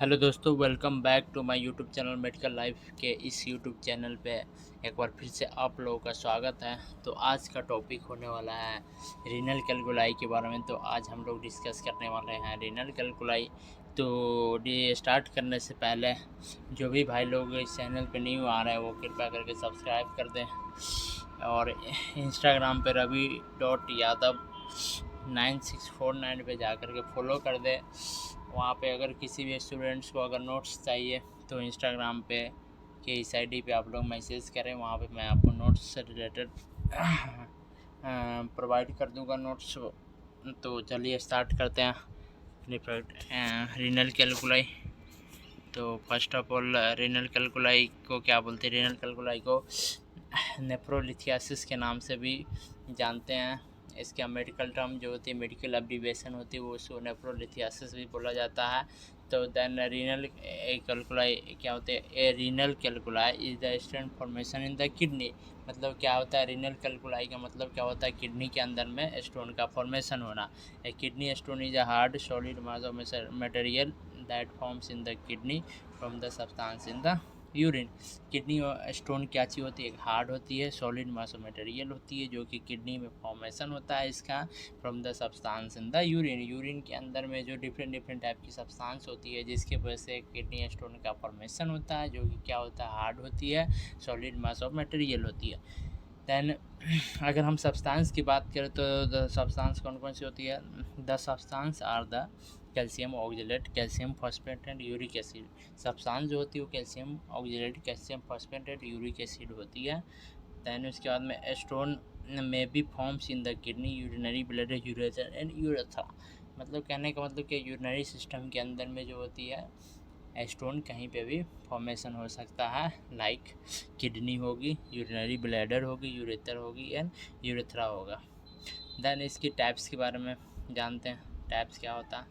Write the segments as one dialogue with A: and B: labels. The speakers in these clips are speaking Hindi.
A: हेलो दोस्तों, welcome back to my YouTube channel medical life के इस यूट्यूब चैनल पे एक बार फिर से आप लोगों का स्वागत है। तो आज का टॉपिक होने वाला है रीनल कैलकुलाई के बारे में। तो आज हम लोग डिस्कस करने वाले हैं रीनल कैलकुलाई। तो ये स्टार्ट करने से पहले जो भी भाई लोग इस चैनल पे न्यू आ रहे हैं वो कृपया करके सब्सक्राइब कर दें और इंस्टाग्राम पे रवि डॉट यादव 9649 पे जा कर के फॉलो कर दे। वहाँ पे अगर किसी भी स्टूडेंट्स को अगर नोट्स चाहिए तो इंस्टाग्राम पे के इस आईडी पे आप लोग मैसेज करें, वहाँ पे मैं आपको नोट्स से रिलेटेड प्रोवाइड कर दूँगा नोट्स। तो चलिए स्टार्ट करते हैं रीनल कैलकुलाई। तो first of all renal calculi को क्या बोलते हैं? रीनल कैलकुलाई को नेफ्रोलिथियासिस के नाम से भी जानते हैं। इसका मेडिकल टर्म जो होती है, मेडिकल एब्रीविएशन होती है, वो उसको नेफ्रोलिथियासिस भी बोला जाता है। तो देन रीनल कैलकुलाई क्या होते हैं? A renal calculi is the stent formation in the kidney. मतलब क्या होता है रीनल कैलकुलाई का मतलब क्या होता है? किडनी के अंदर में स्टोन का फॉर्मेशन होना। A kidney stone is a hard solid mass of material that forms in the kidney from the substance in the urine. Kidney stone क्या चीज़ होती है? एक हार्ड होती है, सॉलिड मास ऑफ मटेरियल होती है, जो कि किडनी में फॉर्मेशन होता है इसका from the substance in the urine. Urine के अंदर में जो डिफरेंट डिफरेंट टाइप की सब्सटेंस होती है, जिसके वजह से किडनी स्टोन का फॉर्मेशन होता है, जो कि क्या होता है? हार्ड होती है, सॉलिड मास ऑफ मटेरियल होती है। दैन अगर हम सब्सटेंस की बात करें तो द सब्सटेंस कौन कौन सी होती है? The substance are the calcium oxalate, calcium phosphate and uric acid. Substance जो होती है वो calcium oxalate, calcium phosphate and uric acid होती है। दैन उसके बाद में stone may be forms in the kidney, urinary bladder, ureter and urethra. मतलब कहने का मतलब कि यूरिनरी सिस्टम के अंदर में जो होती है स्टोन कहीं पे भी फॉर्मेशन हो सकता है। लाइक किडनी होगी, यूरिनरी ब्लैडर होगी, यूरेटर होगी एंड यूरेथ्रा होगा। देन इसकी टाइप्स के बारे में जानते हैं। टाइप्स क्या होता है?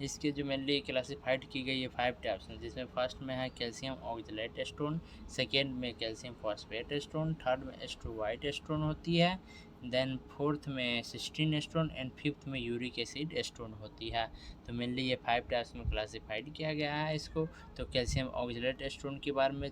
A: इसके जो मेनली क्लासिफाइड की गई है 5 टाइप्स हैं, जिसमें फर्स्ट में है कैल्शियम ऑक्जेलेट स्टोन, सेकेंड में कैल्शियम फॉस्फेट स्टोन, थर्ड में एस्ट्रोवाइट स्टोन होती है, देन फोर्थ में सिस्टीन स्टोन एंड फिफ्थ में यूरिक एसिड स्टोन होती है। तो मेनली ये 5 टाइप्स में क्लासिफाइड किया गया है इसको। तो कैल्शियम ऑक्जेलेट स्टोन के बारे में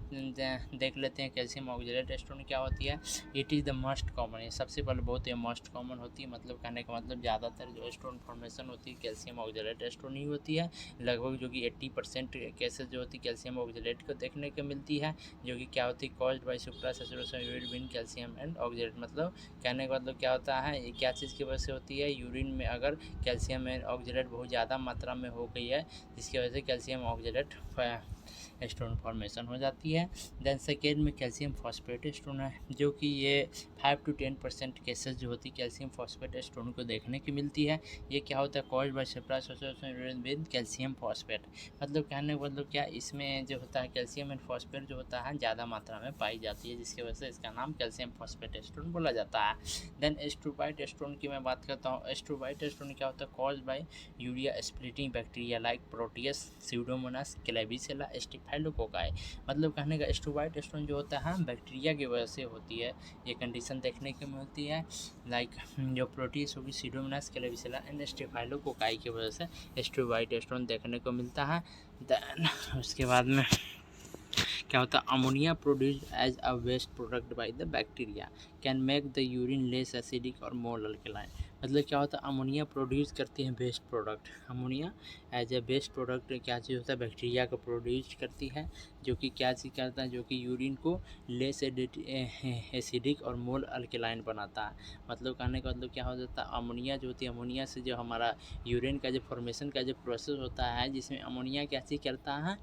A: देख लेते हैं। कैल्शियम ऑक्जेलेट स्टोन क्या होती है? It is the most common. ये सबसे पहले बहुत ही मोस्ट कॉमन होती है। मतलब कहने का मतलब ज़्यादातर जो स्टोन फॉर्मेशन होती है कैल्शियम ऑक्जेलेट स्टोन ही होती है। लगभग जो कि 80% केसेस जो होती है कैल्शियम ऑक्जेलेट को देखने को मिलती है, जो कि क्या होती है? Caused bye supra saturation urine calcium and oxalate. मतलब कहने का मतलब क्या होता है? ये क्या चीज़ की वजह से होती है? यूरिन में अगर कैल्शियम एंड ऑक्जेलेट बहुत ज़्यादा मात्रा में हो गई है, जिसकी वजह से कैल्शियम ऑक्जेलेट स्टोन फॉर्मेशन हो जाती है। देन सेकेंड में कैल्शियम फॉस्फेट स्टोन है, जो कि ये 5 to 10% केसेस जो होती है कैल्शियम फॉस्फेट स्टोन को देखने की मिलती है। ये क्या होता है? Caused bye separation with calcium phosphate. मतलब कहने का मतलब क्या, इसमें जो होता है कैल्शियम एंड फॉस्फेट जो होता है ज़्यादा मात्रा में पाई जाती है, जिसकी वजह से इसका नाम कैल्शियम फॉस्फेट स्टोन बोला जाता है। देन एस्ट्रोबाइट स्टोन की मैं बात करता हूँ। एस्ट्रोबाइट स्टोन क्या होता है? Caused by urea splitting bacteria like Proteus, Pseudomonas, Klebsiella, staphylococci. मतलब कहने का एस्ट्रोबाइट स्टोन जो होता है बैक्टीरिया की वजह से होती है। ये कंडीशन देखने को मिलती है। लाइक जो प्रोटियस होगी, स्यूडोमोनास, क्लेबिसेला एंड स्टिफाइलोकोकाई की वजह से एस्ट्रोबाइट स्टोन देखने को मिलता है। देन उसके बाद में क्या होता है? Ammonia produced as a waste product by the bacteria can make the urine less acidic और मोर अल्कलाइन। मतलब क्या होता है? अमोनिया प्रोड्यूस करती है waste product. Ammonia as a waste product क्या चीज़ होता है? बैक्टीरिया को प्रोड्यूस करती है, जो कि क्या चीज़ करता है? जो कि यूरिन को लेस एसिडिक और मोर अल्कलाइन बनाता है। मतलब कहने का मतलब क्या हो जाता है? अमोनिया जो होती है, अमोनिया से जो हमारा यूरिन का जो फॉर्मेशन का जो प्रोसेस होता है, जिसमें अमोनिया क्या चीज़ करता है?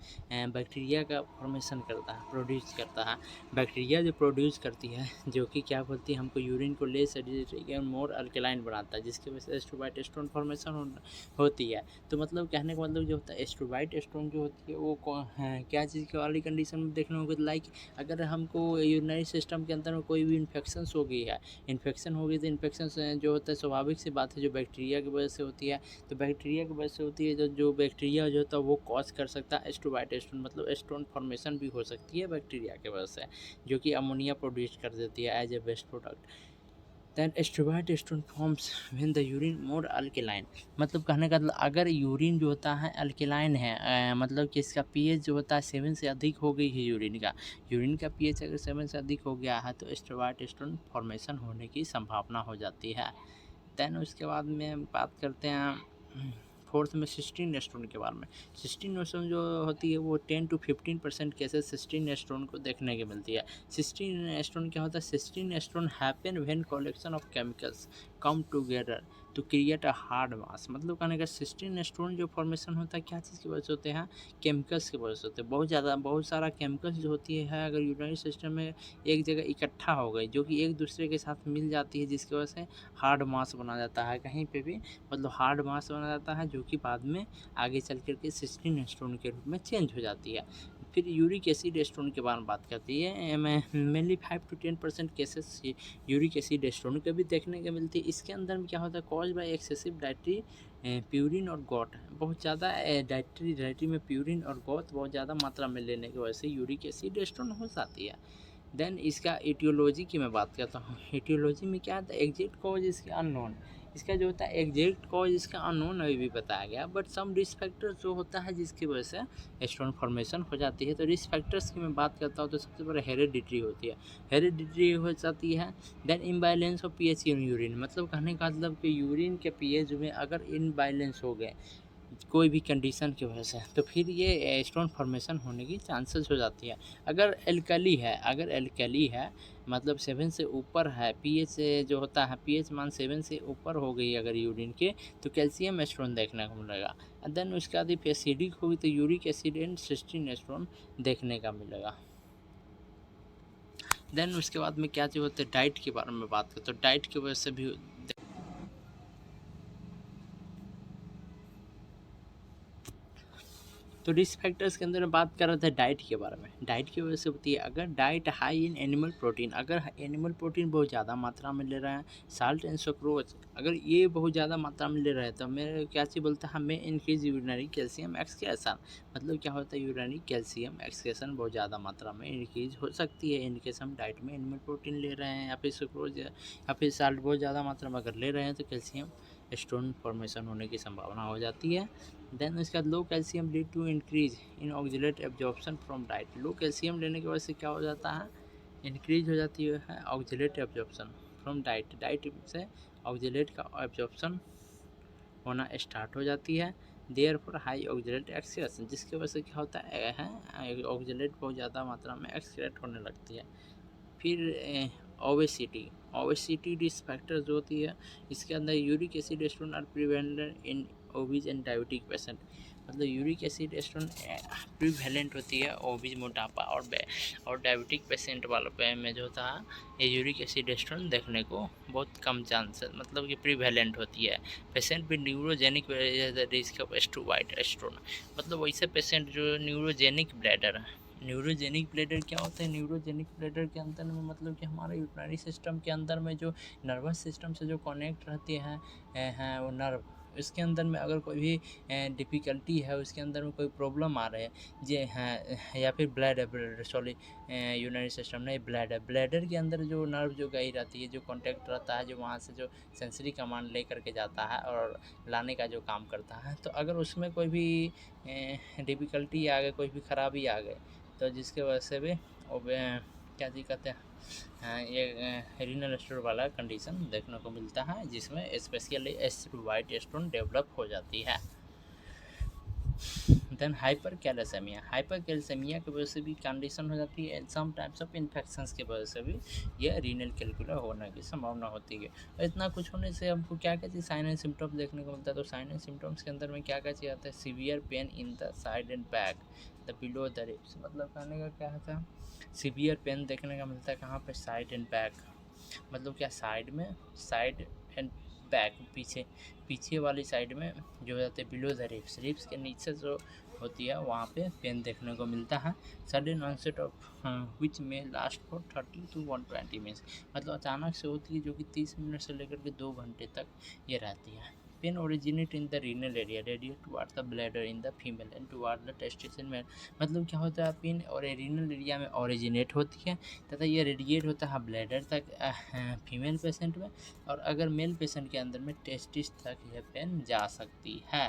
A: बैक्टीरिया का फॉर्मेशन करता है, प्रोड्यूस करता है। बैक्टीरिया जो प्रोड्यूस करती है, जो कि क्या बोलती है? हमको यूरिन को लेस एसिडिक और मोर अल्कलाइन बनाता है, जिसकी वजह से एस्ट्रोबाइट स्टोन फॉर्मेशन होती है। तो मतलब कहने का मतलब जो होता है एस्ट्रोबाइट स्टोन जो होती है वो क्या चीज़ की वाली कंडीशन में देखने को? लाइक अगर हमको यूरिनरी सिस्टम के अंदर में कोई भी इन्फेक्शन हो गई है, इन्फेक्शन हो गई तो इन्फेक्शन जो होता है स्वाभाविक सी बात है, जो बैक्टीरिया की वजह से होती है। तो बैक्टीरिया की वजह से होती है, जो बैक्टीरिया जो होता है वो कॉज कर सकता है एस्ट्रोबाइट स्टोन। मतलब स्टोन फॉर्मेशन भी हो सकती है बैक्टीरिया की वजह से, जो कि अमोनिया प्रोड्यूस कर देती है as a waste product. Then steroid stone forms when the urine more alkaline. मतलब कहने का मतलब अगर यूरिन जो होता है अल्केलाइन है, मतलब कि इसका पीएच जो होता है 7 से अधिक हो गई है, यूरिन का पीएच अगर 7 से अधिक हो गया है तो स्टेरॉयड स्टोन फॉर्मेशन होने की संभावना हो जाती है। दैन उसके बाद में बात करते हैं फोर्थ में सिस्टीन स्टोन के बारे में। सिस्टीन स्टोन जो होती है वो 10 to 15% केसेस सिस्टीन स्टोन को देखने की मिलती है। सिस्टीन स्टोन क्या होता है? Cystine stone happen when collection of chemicals come together to create a hard mass. मतलब कहने का सिस्टीन स्टोन जो फॉर्मेशन होता है क्या चीज़ की वजह से होते हैं? केमिकल्स की वजह से होते हैं। बहुत सारा केमिकल्स जो होती है अगर यूरिनरी सिस्टम में एक जगह इकट्ठा हो गई, जो कि एक दूसरे के साथ मिल जाती है, जिसकी वजह से हार्ड मास बना जाता है कहीं पे भी, मतलब हार्ड मास बना जाता है, जो कि बाद में आगे चल कर के सिस्टीन स्टोन के रूप में चेंज हो जाती है। फिर यूरिक एसिड स्टोन के बारे में बात करती है। Mainly 5 to 10% cases uric acid stone के भी देखने को मिलती है। इसके अंदर में क्या होता है? Cause by excessive dietary purine और गॉट। बहुत ज़्यादा डाइटरी में प्यूरिन और गॉट बहुत ज़्यादा मात्रा में लेने की वजह से यूरिक एसिड स्टोन हो जाती है। देन इसका एटियोलॉजी की मैं बात करता हूँ। एटियोलॉजी में क्या होता है? एग्जैक्ट कॉज इसके अननोन। इसका जो होता है एग्जैक्ट कॉज इसका अननोन अभी भी बताया गया, बट सम रिस्क फैक्टर्स जो होता है जिसकी वजह से स्टोन फॉर्मेशन हो जाती है। तो रिस्क फैक्टर्स की मैं बात करता हूँ तो सबसे बड़ा हेरेडिटरी होती है, हेरेडिटरी हो जाती है। Then imbalance of pH in urine. मतलब कहने का मतलब कि यूरिन के पीएच में अगर इम्बैलेंस हो गए कोई भी कंडीशन की वजह से, तो फिर ये स्टोन फॉर्मेशन होने की चांसेस हो जाती है। अगर एल्कली है मतलब 7 से ऊपर है, पीएच जो होता है पीएच मान 7 से ऊपर हो गई अगर यूरिन के, तो कैल्शियम स्टोन देखने को मिलेगा। देन उसके बाद एसिडिक होगी तो uric acid and cysteine stone देखने का मिलेगा। देन उसके बाद में क्या चीज़ होता है? डाइट के बारे में बात करते, तो डाइट की वजह से भी तो रिस्क फैक्टर्स के अंदर बात कर रहे थे डाइट के बारे में। डाइट की वजह से होती है अगर diet high in animal protein, अगर एनिमल प्रोटीन बहुत ज़्यादा मात्रा में ले रहे हैं, साल्ट एंड सुक्रोज अगर ये बहुत ज़्यादा मात्रा में ले रहे हैं, तो मेरे क्या चीज़ बोलता है? हमें इंक्रीज यूरिनरी कैल्शियम एक्सक्रेशन। मतलब क्या होता है? यूरिनरी कैल्शियम एक्सक्रेशन बहुत ज़्यादा मात्रा में इंक्रीज हो सकती है इनकेस हम डाइट में एनिमल प्रोटीन ले रहे हैं, या फिर सुक्रोज या फिर साल्ट बहुत ज़्यादा मात्रा में अगर ले रहे हैं, तो कैल्शियम स्टोन फॉर्मेशन होने की संभावना हो जाती है। देन उसके बाद low calcium lead to increase in oxalate absorption from diet. Low calcium लेने की वजह से क्या हो जाता है? इंक्रीज हो जाती है ऑक्जेलेट एब्जॉर्प्शन फ्रॉम डाइट से ऑक्जेलेट का एब्जॉर्प्शन होना स्टार्ट हो जाती है। Therefore high oxalate excretion, जिसकी वजह से क्या होता है? ऑक्जेलेट बहुत ज़्यादा मात्रा में एक्सक्रेट होने लगती है। फिर ओबेसिटी रिस्क फैक्टर जो होती है, इसके अंदर uric acid stone are prevalent in obese and diabetic patient. मतलब यूरिक एसिड स्टोन प्रिवेलेंट होती है ओबीज मोटापा और डायबिटिक पेशेंट वालों पे में जो होता है ये यूरिक एसिड स्टोन देखने को बहुत कम चांस मतलब कि प्रिवेलेंट होती है। पेशेंट भी न्यूरोजेनिक रिस्क ऑफ स्टूवाइट स्टोन। मतलब वैसे पेशेंट जो न्यूरोजेनिक ब्लैडर है। न्यूरोजेनिक ब्लैडर क्या होता है? न्यूरोजेनिक ब्लैडर के अंदर में मतलब कि हमारे यूरिनरी सिस्टम के अंदर में जो नर्वस सिस्टम से जो कनेक्ट रहती हैं वो नर्व, इसके अंदर में अगर कोई भी डिफ़िकल्टी है, उसके अंदर में कोई प्रॉब्लम आ रहे हैं जे हैं, या फिर ब्लैडर सॉरी यूरिनरी सिस्टम नहीं ब्लैडर के अंदर जो नर्व जो गई रहती है, जो कॉन्टैक्ट रहता है, जो वहाँ से जो सेंसरी कमांड ले करके जाता है और लाने का जो काम करता है, तो अगर उसमें कोई भी डिफ़िकल्टी आ गई, कोई भी खराबी आ गई, तो जिसके वजह से भी क्या जी कहते हैं ये रीनल स्टोन वाला कंडीशन देखने को मिलता है, जिसमें स्पेशली वाइट स्टोन डेवलप हो जाती है। देन हाइपर कैल्सेमिया की वजह से भी कंडीशन हो जाती है। सम टाइप्स ऑफ इन्फेक्शंस की वजह से भी यह रीनल कैलकुला होने की संभावना होती है। और इतना कुछ होने से हमको क्या क्या चीज़ साइन एंड सिम्टम्स देखने को मिलता है? तो साइन एंड सिम्टम्स के अंदर में क्या क्या चीज़ आता है? Severe pain in the side and back the below the ribs. मतलब कहने का क्या होता है? सीवियर पेन देखने का मिलता है कहाँ पे? Side and back. मतलब क्या? साइड एंड बैक, पीछे वाली साइड में जो हो जाते हैं बिलो द रिब्स के नीचे जो होती है वहाँ पे पेन देखने को मिलता है। सडन ऑनसेट ऑफ विच में लास्ट फॉर 30 to 120 मिनट्स। मतलब अचानक से होती है जो कि 30 मिनट से लेकर के 2 घंटे तक ये रहती है। Pain originate in the renal area, radiate toward the bladder in the female and toward the testis in male. मतलब क्या होता है, पेन और रीनल एरिया में ओरिजिनेट होती है तथा ये रेडिएट होता है ब्लैडर तक फीमेल पेशेंट में, और अगर मेल पेशेंट के अंदर में टेस्टिस तक यह पेन जा सकती है।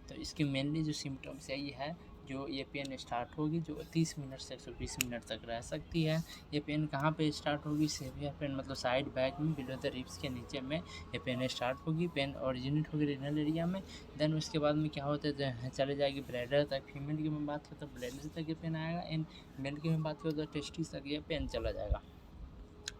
A: तो इसकी मेनली जो सिम्टम्स है ये है, जो ये पेन स्टार्ट होगी जो 30 मिनट से 120 मिनट तक रह सकती है। ये पेन कहाँ पे स्टार्ट होगी, सेवियर पेन मतलब साइड बैक में बिलो द रिब्स के नीचे में ये पेन स्टार्ट होगी, पेन ओरिजिनेट होगी रीनल एरिया में। देन उसके बाद में क्या होता है, चले जाएगी ब्लैडर तक। फीमेल की मैं बात करता हूँ ब्लैडर तक ये पेन आएगा, एंड मेल की मैं बात करता हूँ टेस्टिस तक ये पेन चला जाएगा।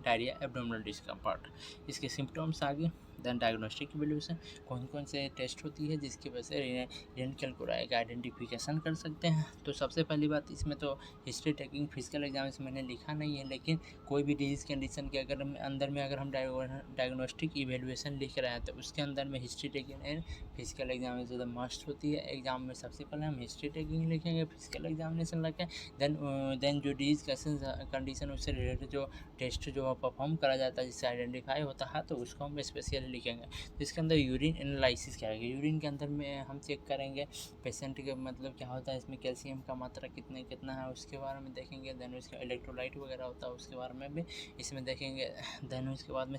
A: डायरिया, एब्डोमिनल डिस्कम्फर्ट, इसके सिम्टम्स आगे। देन डायग्नोस्टिक इवैल्यूएशन, कौन कौन से टेस्ट होती है जिसकी वजह से रीनल कैल्कुलाई का आइडेंटिफिकेशन कर सकते हैं। तो सबसे पहली बात इसमें तो हिस्ट्री टेकिंग, फिजिकल एग्जाम इसमें मैंने लिखा नहीं है, लेकिन कोई भी डिजीज़ कंडीशन के अगर अंदर में अगर हम डायग्नोस्टिक इवैल्यूएशन लिख रहे हैं तो उसके अंदर में history taking and physical examination must होती है। एग्जाम में सबसे पहले हम हिस्ट्री टेकिंग लिखेंगे, फिजिकल एग्जामिनेशन लिखें, देन जो डिजीज़ कंडीशन उससे रिलेटेड जो टेस्ट जो परफॉर्म करा जाता है जिससे आइडेंटिफाई होता है तो उसको हम स्पेशली लिखेंगे। तो इसके अंदर यूरिन एनालिसिस क्या है, यूरिन के अंदर में हम चेक करेंगे पेशेंट के मतलब क्या होता है इसमें कैल्शियम का मात्रा कितना है उसके बारे में देखेंगे। देन उसका इलेक्ट्रोलाइट वगैरह होता है उसके बारे में भी इसमें देखेंगे। देन उसके बाद में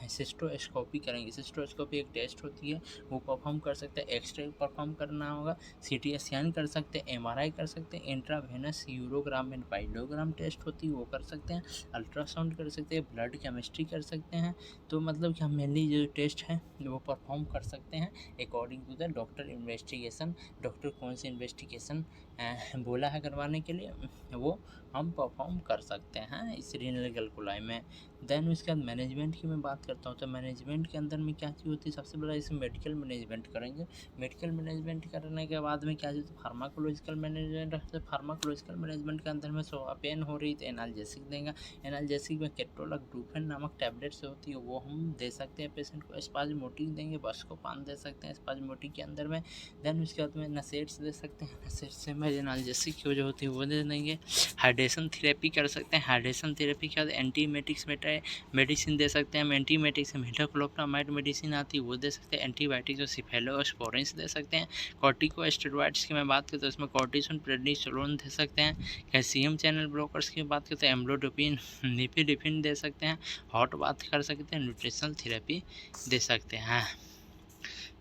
A: सिस्टोस्कोपी करेंगे। सिस्टोस्कोपी एक टेस्ट होती है वो परफॉर्म कर सकते हैं, एक्सरे परफॉर्म करना होगा, CT स्कैन कर सकते हैं, MRI कर सकते हैं, intravenous urogram and pyelogram test होती है वो कर सकते हैं, अल्ट्रासाउंड कर सकते हैं, ब्लड केमिस्ट्री कर सकते हैं। तो मतलब कि हम मेनली जो टेस्ट है वो परफॉर्म कर सकते हैं according to the doctor investigation. Doctor कौन सी इन्वेस्टिगेशन बोला है करवाने के लिए वो हम परफॉर्म कर सकते हैं इस रीनल कैल्कुलाई में। देन उसके बाद मैनेजमेंट की मैं बात करता हूँ तो मैनेजमेंट के अंदर में क्या चीज़ होती है, सबसे बड़ा इसमें मेडिकल मैनेजमेंट करेंगे। मेडिकल मैनेजमेंट करने के बाद में क्या चीज़, फार्माकोलॉजिकल मैनेजमेंट रखते हैं। फार्माकोलॉजिकल मैनेजमेंट के अंदर में पेन हो रही तो एनाल्जेसिक देंगे। एनाल्जेसिक में केट्रोलक ब्रूफेन नामक टैबलेट्स होती है वो हम दे सकते हैं पेशेंट को। स्पाज्मोटिक देंगे, बस्कोपान दे सकते हैं स्पाज्मोटिक के अंदर में। देन उसके बाद में नसेट्स दे सकते हैं, नसेट्स में एनाल्जेसिक जो होती है वो दे देंगे। हाइड्रेशन थेरेपी कर सकते हैं, हाइड्रेशन थेरेपी के बाद एंटीमेटिक्स मेडिसिन दे सकते हैं हम। एंटीमेटिक्स में मेटाक्लोप्रामाइड मेडिसिन आती है वो दे सकते हैं। एंटीबायोटिक्स और सिफेलोस्पोरिन्स दे सकते हैं। कॉर्टिकोस्टेरॉइड्स की मैं बात करता हूँ उसमें कॉर्टिसोन, प्रेडनिसोलोन दे सकते हैं। कैल्शियम चैनल ब्लॉकर्स की बात करते हैं एम्लोडोपिन, निफिडिफिन दे सकते हैं। हॉट बाथ कर सकते हैं, न्यूट्रिशनल थेरेपी दे सकते हैं।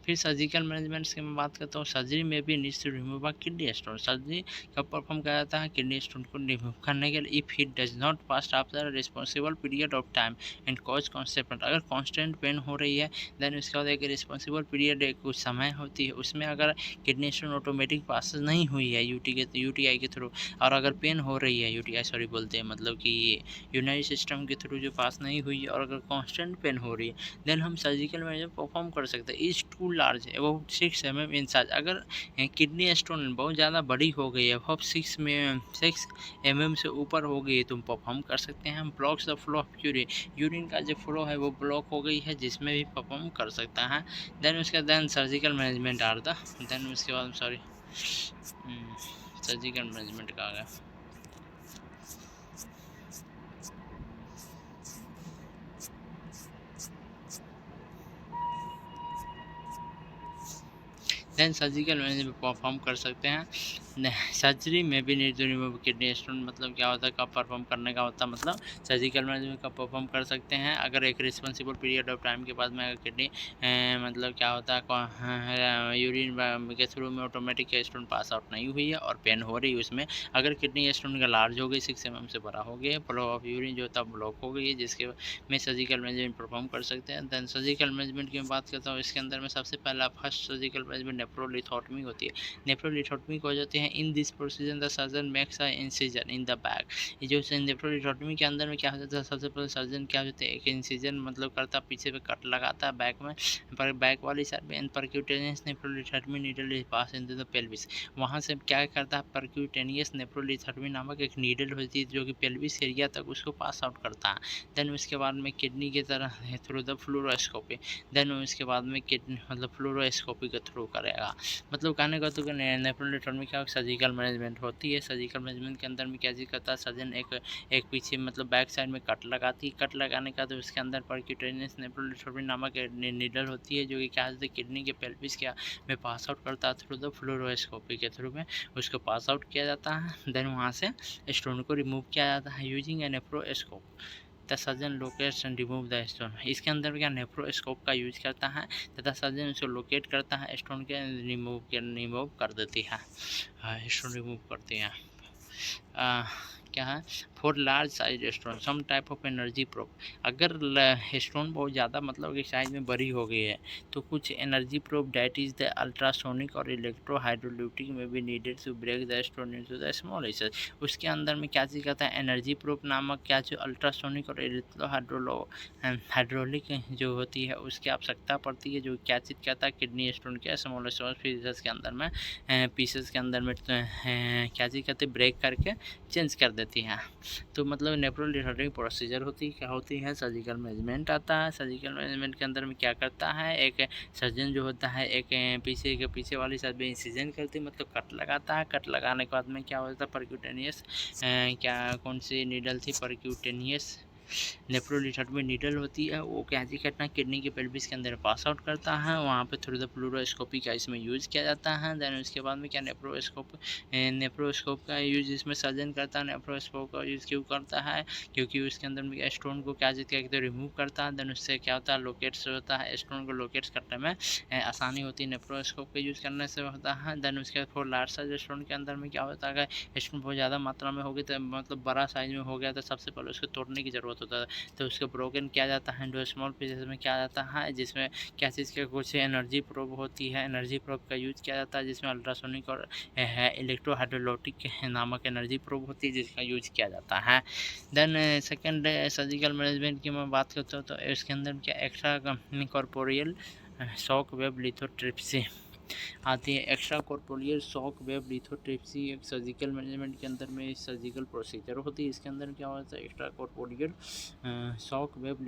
A: फिर सर्जिकल मैनेजमेंट की मैं बात करता हूँ, surgery may be needs to remove a kidney stone. Surgery कब परफॉर्म किया जाता है, किडनी स्टोन को रिमूव करने के लिए। If it does not pass after responsible period of time and cause constant, अगर कॉन्स्टेंट पेन हो रही है देन उसके बाद एक रिस्पॉन्सिबल पीरियड कुछ समय होती है उसमें अगर किडनी स्टोन ऑटोमेटिक पास नहीं हुई है UTI के थ्रू, और अगर पेन हो रही है UTI बोलते हैं मतलब कि यूनारी सिस्टम के थ्रू जो पास नहीं हुई है, और अगर कॉन्स्टेंट पेन हो रही है देन हम सर्जिकल मैनेजमेंट परफॉर्म कर सकते हैं। Is too large about 6 mm in size, अगर किडनी स्टोन बहुत ज़्यादा बड़ी हो गई है अब 6 mm से ऊपर हो गई है तुम परफॉर्म कर सकते हैं। हम blocks the flow of urine का जो फ्लो है वो ब्लॉक हो गई है जिसमें भी परफॉर्म कर सकता है। देन उसके then surgical management are the then उसके बाद सर्जिकल मैनेजमेंट का आ गया। देन सर्जिकल मैनेजमेंट परफॉर्म कर सकते हैं। Surgery may be need to remove kidney stone मतलब क्या होता है, कब परफॉर्म करने का होता है मतलब सर्जिकल मैनेजमेंट कब परफॉर्म कर सकते हैं, अगर एक रिस्पॉन्सिबल पीरियड ऑफ टाइम के बाद में अगर किडनी मतलब क्या होता है यूरिन के थ्रू में ऑटोमेटिक स्टोन पास आउट नहीं हुई है और पेन हो रही है उसमें, अगर किडनी स्टोन का लार्ज हो गई 6 mm से बड़ा हो गया, फ्लो ऑफ यूरिन जो था ब्लॉक हो गई है जिसके में सर्जिकल मैनेजमेंट परफॉर्म कर सकते हैं। देन सर्जिकल मैनेजमेंट की मैं बात करता हूँ, इसके अंदर में सबसे पहला फर्स्ट सर्जिकल मैनेजमेंट नेफ्रोलिथोटमी होती है। नेफ्रोलिथोटमी को जाती है in this procedure the surgeon makes a incision in the back. ये जो नेफ्रोलिथोटमी के अंदर में क्या होता है, सबसे पहले सर्जन क्या होता है एक इंसिजन मतलब करता पीछे पे कट लगाता है बैक में, पर बैक वाली साइड में, and percutaneous nephrolithotomy needle is pass into the pelvis. वहाँ से क्या करता है परक्यूटेनियस नेफ्रोलिथोटमी नामक एक नीडल होती है जो कि पेल्विस एरिया तक उसको पास आउट करता है। देन उसके बाद में किडनी की तरह थ्रू द फ्लोरोस्कोपी, देन उसके बाद में किडनी मतलब फ्लोरोस्कोपी के थ्रू करें रहेगा। मतलब कहने का तो नेफ्रोलेक्टोमी क्या सर्जिकल मैनेजमेंट होती है। सर्जिकल मैनेजमेंट के अंदर में क्या चीज़ करता है, सर्जन एक पीछे मतलब बैक साइड में कट लगाती है। कट लगाने का तो उसके अंदर परक्यूटेनियस नेफ्रोलेक्टोमी नामक नीडल होती है, जो कि क्या होती है किडनी के पेल्विस क्या में पास आउट करता है थ्रू द फ्लोरोस्कोपी के थ्रू में उसको पास आउट किया जाता है। देन वहाँ से स्टोन को रिमूव किया जाता है using a nephroscope. The surgeon locates and remove the stone. इसके अंदर क्या नेफ्रोस्कोप का यूज करता है तथा सर्जन उसको लोकेट करता है, स्टोन के रिमूव कर देती है, स्टोन रिमूव करती है। क्या है for large size stone some type of energy probe. अगर स्टोन बहुत ज़्यादा मतलब कि साइज में बड़ी हो गई है तो कुछ energy probe that is the ultrasonic और electro hydraulic may be needed to break the stone into the small pieces. उसके अंदर में क्या चीज़ कहता है एनर्जी प्रोब नामक क्या जो अल्ट्रासोनिक और इलेक्ट्रो हाइड्रोलिक जो होती है उसकी आवश्यकता पड़ती है, जो क्या चीज़ कहता है किडनी स्टोन के स्मॉल पीसेस के अंदर में पीसेस के अंदर में क्या चीज़ कहते हैं ब्रेक करके चेंज कर देती है। तो मतलब नेफ्रोलिथोटमी प्रोसीजर होती क्या होती है, सर्जिकल मैनेजमेंट आता है। सर्जिकल मैनेजमेंट के अंदर में क्या करता है, एक सर्जन जो होता है एक पीछे वाली साइड में इंसिजन करती है मतलब कट लगाता है। कट लगाने के बाद में क्या होता है परक्यूटेनियस क्या कौन सी नीडल थी परक्यूटेनियस नेफ्रोलिथोटमी नीडल होती है, वो क्या करना किडनी के पेल्विस के अंदर पास आउट करता है। वहाँ पे थ्रू द फ्लोरोस्कोपी का इसमें यूज़ किया जाता है। देन उसके बाद में क्या नेफ्रोस्कोप का यूज़ इसमें सर्जन करता है। नेफ्रोस्कोप का यूज़ क्यों करता है, क्योंकि उसके अंदर में स्टोन को क्या कहते हैं रिमूव करता है। देन उससे क्या होता है लोकेट्स होता है, स्टोन को लोकेट्स करने में आसानी होती है नेफ्रोस्कोप का यूज़ करने से होता है। देन उसके फॉर लार्ज साइज स्टोन के अंदर में क्या होता है अगर स्टोन बहुत ज़्यादा मात्रा में होगी तो मतलब बड़ा साइज में हो गया तो सबसे पहले उसको तोड़ने की ज़रूरत होता है, तो उसको ब्रोकन किया जाता है इंटू स्मॉल पीसेस में किया जाता है, जिसमें क्या चीज़ का कुछ एनर्जी प्रोब होती है। एनर्जी प्रोब का यूज़ किया जाता है जिसमें अल्ट्रासोनिक और इलेक्ट्रो हाइड्रोलिक नामक एनर्जी प्रोब होती है जिसका यूज किया जाता है। देन सेकेंड सर्जिकल मैनेजमेंट की मैं बात करता हूँ तो इसके अंदर क्या extra corporeal shock wave lithotripsy आती है। Extra corporeal shock wave lithotripsy एक सर्जिकल मैनेजमेंट के अंदर में सर्जिकल प्रोसीजर होती है। इसके अंदर क्या होता है extra corporeal shock wave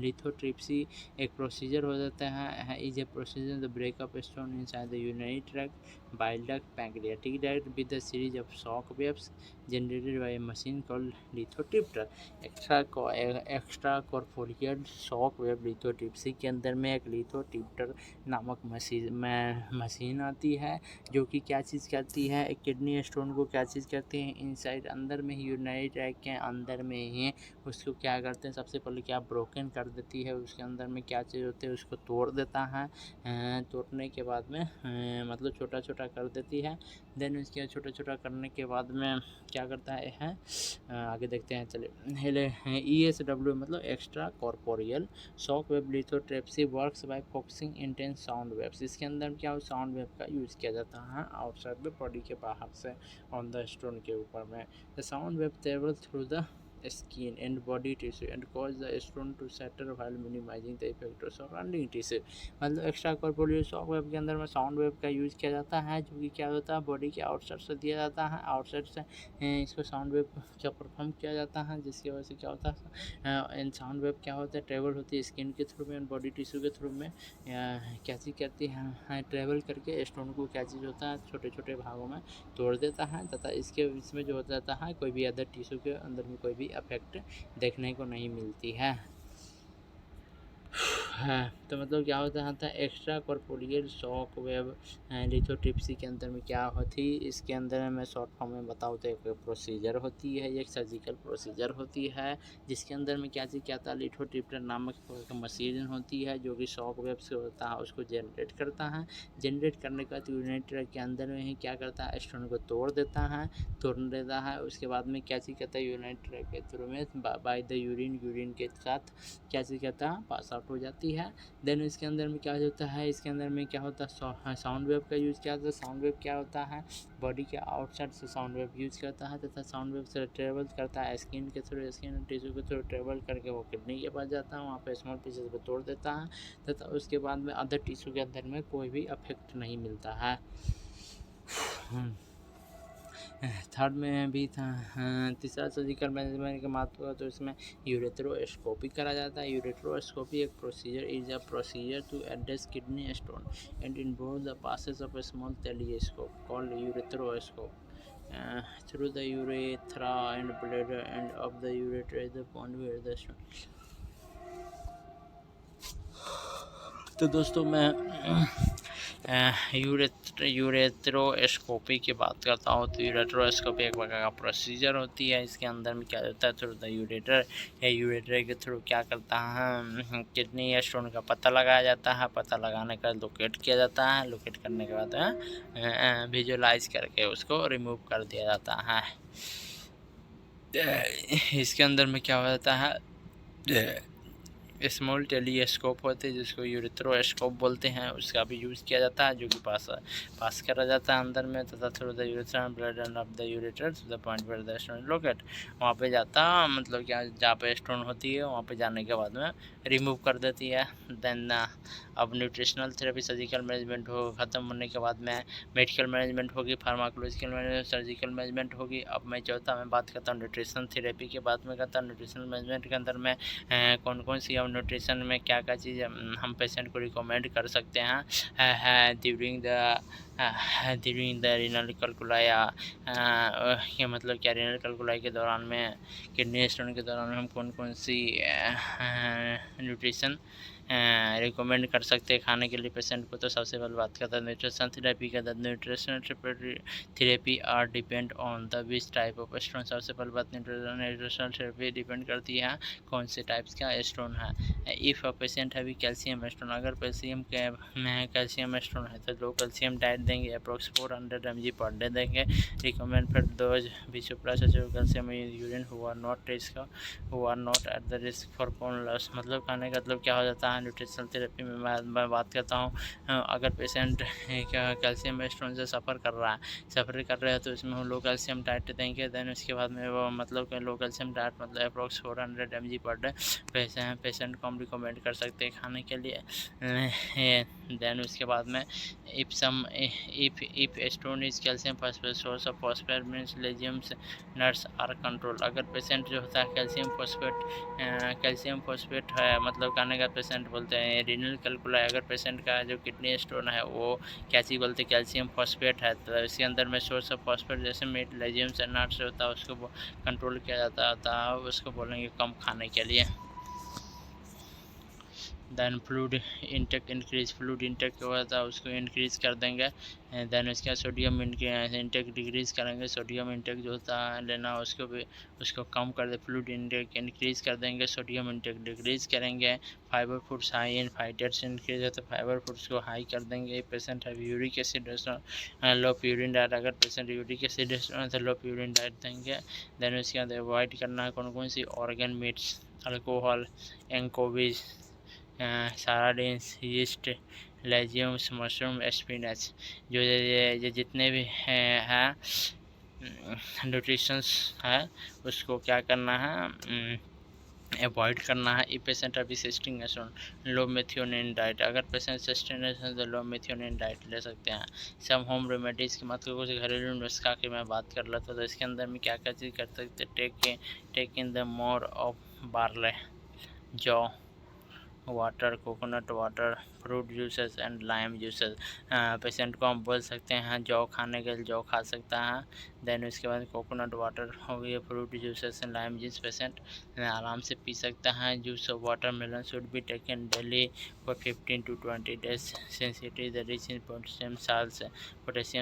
A: lithotripsy एक प्रोसीजर हो जाता है। Is a procedure the breakup stone inside the urinary tract bile duct pancreatic duct with a series of shock waves generated by a machine called lithotripter। Extra corporeal shock wave lithotripsy के अंदर में एक लिथोट्रिप्टर नामक मशीन आती है जो कि क्या चीज़ करती है एक किडनी स्टोन को क्या चीज़ करती है इनसाइड अंदर में यूरिनरी ट्रैक्ट के अंदर में ही उसको क्या करते हैं सबसे पहले क्या ब्रोकन कर देती है। उसके अंदर में क्या चीज़ होती है उसको तोड़ देता है। तोड़ने के बाद में मतलब छोटा छोटा कर देती है। देन उसके छोटा छोटा करने के बाद में क्या करता है आगे देखते हैं चलिए। ESW मतलब extra corporeal shock wave lithotripsy works by focusing intense sound waves. इसके अंदर क्या साउंड वेव का यूज़ किया जाता है आउटसाइड में बॉडी के बाहर से ऑन द स्टोन के ऊपर में। The sound wave travel through the skin and body tissue and cause the stone to shatter while minimizing the effect of surrounding tissue। मतलब एक्स्ट्रा कॉर्पोरियल शॉक वेव के अंदर में साउंड वेव का यूज़ किया जाता है जो कि क्या होता है बॉडी के आउटसाइड से दिया जाता है। आउटसाइड से इसको साउंड वेव का परफॉर्म किया जाता है जिसकी वजह से क्या होता है साउंड वेव क्या होता है ट्रेवल होती है स्किन के थ्रू में एंड बॉडी टिश्यू के थ्रू में क्या चीज़ करती है ट्रेवल करके स्टोन को क्या चीज़ होता है छोटे छोटे भागों में तोड़ देता है तथा इसमें जो हो जाता है कोई भी अदर टिश्यू के अंदर में कोई भी इफेक्ट देखने को नहीं मिलती है। हाँ तो मतलब क्या होता है extra corporeal shock wave lithotripsy के अंदर में क्या होती इसके अंदर मैं शॉर्ट फॉर्म में बताऊँ तो एक प्रोसीजर होती है एक सर्जिकल प्रोसीजर होती है जिसके अंदर में क्या चीज़ क्या था लिथोट्रिप्टर नामक एक मशीन होती है जो कि शॉक वेव से होता है उसको जनरेट करता है। जनरेट करने के बाद यूरिनरी के अंदर में ही क्या करता है स्टोन को तोड़ देता है। उसके बाद में क्या चीज़ कहता है यूरिनरी के थ्रू में बाय द यूरिन के साथ क्या चीज़ कहता है पास आउट हो जाती है। देन इसके अंदर में क्या होता है इसके अंदर में क्या होता है साउंड वेव का यूज़ किया जाता है। साउंड वेव क्या होता है बॉडी के आउटसाइड से साउंड वेव यूज़ करता है तथा साउंड वेव से ट्रेवल करता है स्किन के थ्रू स्किन टिश्यू के थ्रू ट्रेवल करके वो किडनी के पास जाता है वहाँ पे स्मॉल पीसेस को तोड़ देता है तथा उसके बाद में अदर टिश्यू के अंदर में कोई भी अफेक्ट नहीं मिलता है। थर्ड में भी था। तीसरा सर्जिकल मैनेजमेंट की बात करो तो इसमें यूरेथ्रोस्कोपी करा जाता है। यूरेथ्रोस्कोपी एक procedure is a procedure to address kidney stone and involve the passes of a small telescope called urethroskop through the urethra and bladder and of the urethra is the point where the stone। तो दोस्तों मैं यूरेथ्रोस्कोपी की बात करता हूँ। तो यूरेथ्रोस्कोपी एक प्रकार का प्रोसीजर होती है। इसके अंदर में क्या होता है, थ्रू द यूरेटर या यूरेटर के थ्रू क्या करता है, किडनी या स्टोन का पता लगाया जाता है। पता लगाने का लोकेट किया जाता है। लोकेट करने के बाद विजुलाइज करके उसको रिमूव कर दिया जाता है। इसके अंदर में क्या हो जाता है, स्मॉल टेलीस्कोप होते हैं जिसको यूरेथ्रोस्कोप बोलते हैं, उसका भी यूज़ किया जाता है, जो कि पास करा जाता है अंदर में, तथा through the urethra blood of the ureter to the point where the stone locate. वहाँ पे जाता, मतलब क्या, जहाँ पे स्टोन होती है वहाँ पे जाने के बाद में रिमूव कर देती है। देन अब न्यूट्रिशनल थेरेपी सर्जिकल मैनेजमेंट हो, ख़त्म होने के बाद में मेडिकल मैनेजमेंट होगी, फार्माकोलॉजिकल मैनेजमेंट, सर्जिकल मैनेजमेंट होगी। अब मैं चौथा में बात करता हूँ न्यूट्रिशन थेरेपी के बाद में करता हूँ। न्यूट्रिशनल मैनेजमेंट के अंदर में कौन कौन सी, अब न्यूट्रिशन में क्या क्या चीज़ हम पेशेंट को रिकमेंड कर सकते हैं ड्यूरिंग द रीनल कैल्कुलाई, ये मतलब क्या, रीनल कैल्कुलाई के दौरान में, किडनी स्टोन के दौरान में हम कौन कौन सी न्यूट्रिशन रिकमेंड कर सकते हैं खाने के लिए पेशेंट को। तो सबसे पहले बात करते हैं न्यूट्रिशन थेरेपी का। Nutritional therapy are depend on the which type of stone. सबसे पहले बात, न्यूट्रिशनल थेरेपी डिपेंड करती है कौन से टाइप्स का स्टोन है। If a patient heavy calcium stone, अगर कैल्शियम स्टोन है तो लो कैल्शियम डाइट देंगे, अप्रोक्स 400 mg पर डे देंगे। Recommend for those which plus calcium urine who are not at the risk for bone loss. मतलब कहने का मतलब क्या हो जाता है, न्यूट्रिशनल थेरेपी में मैं बात करता हूँ, अगर पेशेंट कैल्शियम स्टोन से सफ़र कर रहे हैं तो इसमें हम लो कैल्शियम डाइट देंगे। देन उसके बाद में वो मतलब लो कैल्शियम डाइट मतलब approx 400 mg per day patient को हम रिकमेंड कर सकते हैं खाने के लिए। देन उसके बाद में if stone is calcium phosphate source of phosphate means legumes nuts are control. अगर पेशेंट जो होता है कैल्शियम फॉस्फेट है, मतलब कहने का पेशेंट बोलते हैं रीनल कैल्कुलाई, अगर पेशेंट का जो किडनी स्टोन है वो क्या चीज़ बोलते हैं, कैल्शियम फॉस्फेट है, तो इसके अंदर में सोर्स ऑफ फॉस्फेट जैसे मीट लेजियम्स एंड नट्स होता है उसको कंट्रोल किया जाता है, उसको बोलेंगे कम खाने के लिए। Then fluid intake increase, fluid intake जो होता है उसको इंक्रीज़ कर देंगे। देन उसका सोडियम इंटेक डिक्रीज़ करेंगे। सोडियम इंटेक जो होता है लेना उसको कम कर दे। फ्लूड इंटेक इंक्रीज़ कर देंगे, सोडियम इंटेक डिक्रीज़ करेंगे। Fibre foods high in fighters increase है तो फाइबर फूड्स को हाई कर देंगे। पेशेंट है uric acid low purine diet, अगर पेशेंट यूरिक एसिड तो लो प्यूरिन डाइट देंगे। देन उसके बाद अवॉइड करना है कौन कौन सी, organ meats, alcohol, anchovies, sardines, yeast, legumes, mushroom, spinach, जो जितने भी हैं न्यूट्रिशंस है उसको क्या करना है, अवॉइड करना है। ई पेशेंट अभी सिस्टिंग स्टोन, लो मेथियोनिन डाइट, अगर पेशेंट सिस्टिंग है तो लो मेथियोनिन डाइट ले सकते हैं। सब होम रेमेडीज़ की मतलब कुछ घरेलू नुस्खा की मैं बात कर लेता तो इसके अंदर में क्या क्या चीज़ कर सकते हैं, take in the more of barley, जौ water, coconut water, fruit juices and lime juices. Patient को हम बोल सकते हैं जौ खाने के लिए जौ खा सकता है। देन उसके बाद कोकोनट वाटर हो गया, fruit juices and lime juice patient आराम से पी सकता है। Juice of watermelon should be taken daily for 15 to 20 days since it is rich in potassium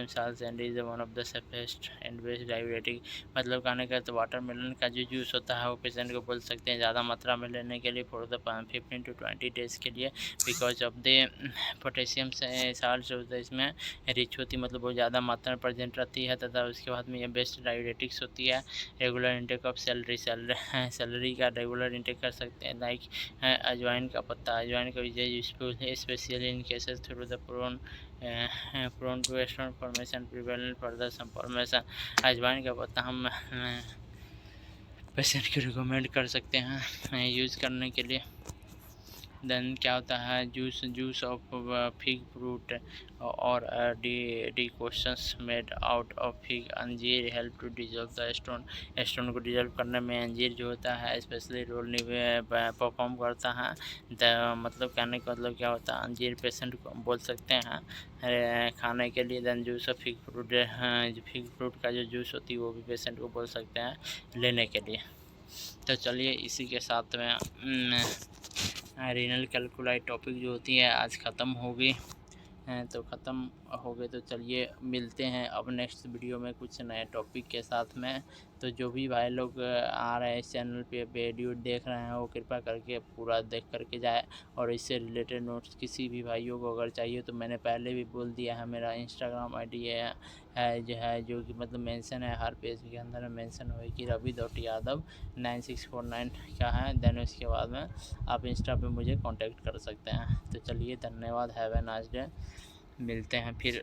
A: salts and is one of the safest and best diuretic। मतलब कहने का तो वाटर मेलन का जो जूस होता है वो पेशेंट को बोल सकते हैं ज़्यादा मात्रा में लेने के लिए फॉर द 15 to 20 days के लिए, because of the potassium salt होता है इसमें रिच होती, मतलब बहुत ज़्यादा मात्रा में प्रेजेंट रहती है। तथा उसके बाद में ये बेस्ट डायूरेटिक्स होती है। रेगुलर इंटेक ऑफ सेलरी का रेगुलर इंटेक कर सकते हैं। लाइक अजवाइन का पत्ता, अजवाइन का useful specially in cases through the prone to stone formation prevalent further some formation. अजवाइन का पत्ता हम पेशेंट को रिकमेंड कर सकते हैं यूज़ करने के लिए। देन क्या होता है जूस ऑफ फिग फ्रूट और decoctions made out of fig अंजीर help to dissolve the stone को डिजॉल्व करने में अंजीर जो होता है स्पेशली रोल परफॉर्म करता है। मतलब कहने का मतलब क्या होता है, अंजीर पेशेंट को बोल सकते हैं खाने के लिए। Then juice of fig fruit का जो जूस होती है वो भी पेशेंट को बोल सकते हैं लेने के लिए। तो चलिए इसी के साथ में रीनल कैलकुलाई टॉपिक जो होती है आज ख़त्म हो गई हैं। तो ख़त्म हो गए तो चलिए मिलते हैं अब नेक्स्ट वीडियो में कुछ नए टॉपिक के साथ में। तो जो भी भाई लोग आ रहे हैं इस चैनल पे वीडियो देख रहे हैं वो कृपया करके पूरा देख करके जाए। और इससे रिलेटेड नोट्स किसी भी भाइयों को अगर चाहिए तो मैंने पहले भी बोल दिया है, मेरा इंस्टाग्राम आईडी है जो कि मतलब मेंशन है हर पेज के अंदर में मेंशन हुई कि ravi.yadav 9649 का है। देन उसके बाद में आप इंस्टा पे मुझे कांटेक्ट कर सकते हैं। तो चलिए धन्यवाद, हैव ए नाइस डे, मिलते हैं फिर।